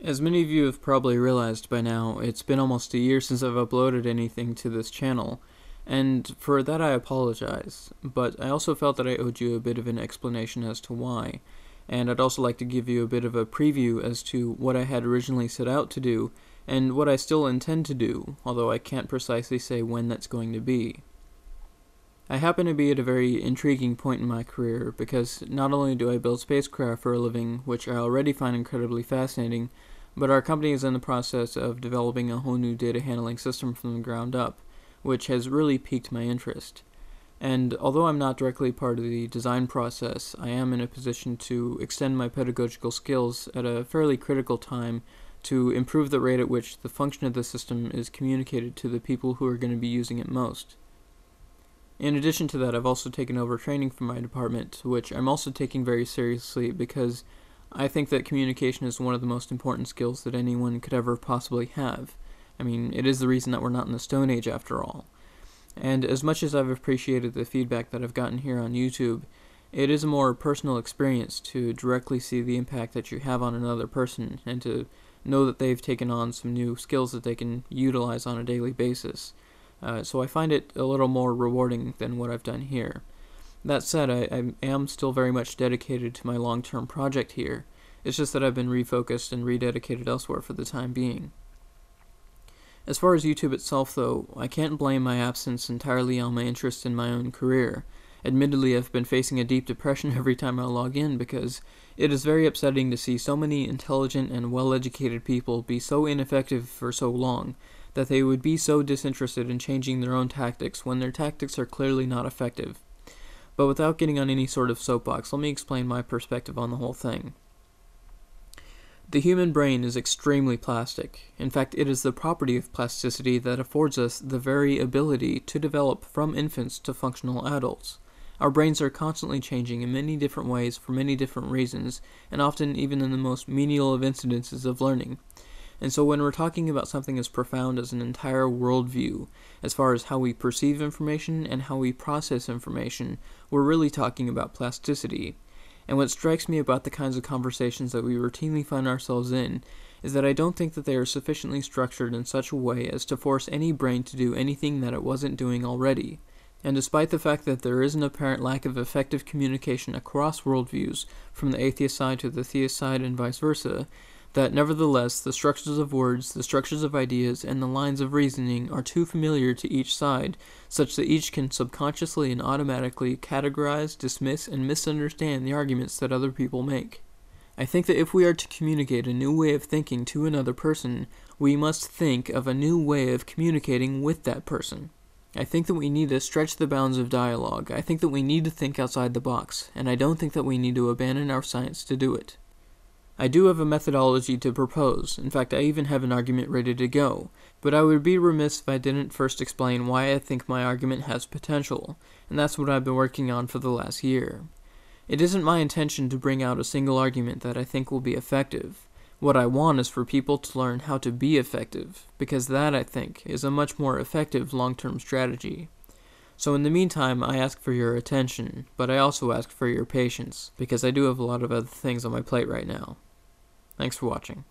As many of you have probably realized by now, it's been almost a year since I've uploaded anything to this channel, and for that I apologize, but I also felt that I owed you a bit of an explanation as to why, and I'd also like to give you a bit of a preview as to what I had originally set out to do, and what I still intend to do, although I can't precisely say when that's going to be. I happen to be at a very intriguing point in my career, because not only do I build spacecraft for a living, which I already find incredibly fascinating, but our company is in the process of developing a whole new data handling system from the ground up, which has really piqued my interest. And although I'm not directly part of the design process, I am in a position to extend my pedagogical skills at a fairly critical time to improve the rate at which the function of the system is communicated to the people who are going to be using it most. In addition to that, I've also taken over training from my department, which I'm also taking very seriously because I think that communication is one of the most important skills that anyone could ever possibly have. I mean, it is the reason that we're not in the Stone Age after all. And as much as I've appreciated the feedback that I've gotten here on YouTube, it is a more personal experience to directly see the impact that you have on another person and to know that they've taken on some new skills that they can utilize on a daily basis. So I find it a little more rewarding than what I've done here. That said, I am still very much dedicated to my long-term project here. It's just that I've been refocused and rededicated elsewhere for the time being. As far as YouTube itself, though, I can't blame my absence entirely on my interest in my own career. Admittedly, I've been facing a deep depression every time I log in because it is very upsetting to see so many intelligent and well-educated people be so ineffective for so long that they would be so disinterested in changing their own tactics when their tactics are clearly not effective. But without getting on any sort of soapbox, let me explain my perspective on the whole thing. The human brain is extremely plastic. In fact, it is the property of plasticity that affords us the very ability to develop from infants to functional adults. Our brains are constantly changing in many different ways for many different reasons, and often even in the most menial of incidences of learning. And so when we're talking about something as profound as an entire worldview, as far as how we perceive information and how we process information, we're really talking about plasticity. And what strikes me about the kinds of conversations that we routinely find ourselves in is that I don't think that they are sufficiently structured in such a way as to force any brain to do anything that it wasn't doing already. And despite the fact that there is an apparent lack of effective communication across worldviews, from the atheist side to the theist side and vice versa, that nevertheless the structures of words, the structures of ideas, and the lines of reasoning are too familiar to each side, such that each can subconsciously and automatically categorize, dismiss, and misunderstand the arguments that other people make. I think that if we are to communicate a new way of thinking to another person, we must think of a new way of communicating with that person. I think that we need to stretch the bounds of dialogue. I think that we need to think outside the box, and I don't think that we need to abandon our science to do it. I do have a methodology to propose. In fact, I even have an argument ready to go, but I would be remiss if I didn't first explain why I think my argument has potential, and that's what I've been working on for the last year. It isn't my intention to bring out a single argument that I think will be effective. What I want is for people to learn how to be effective, because that, I think, is a much more effective long-term strategy. So in the meantime, I ask for your attention, but I also ask for your patience, because I do have a lot of other things on my plate right now. Thanks for watching.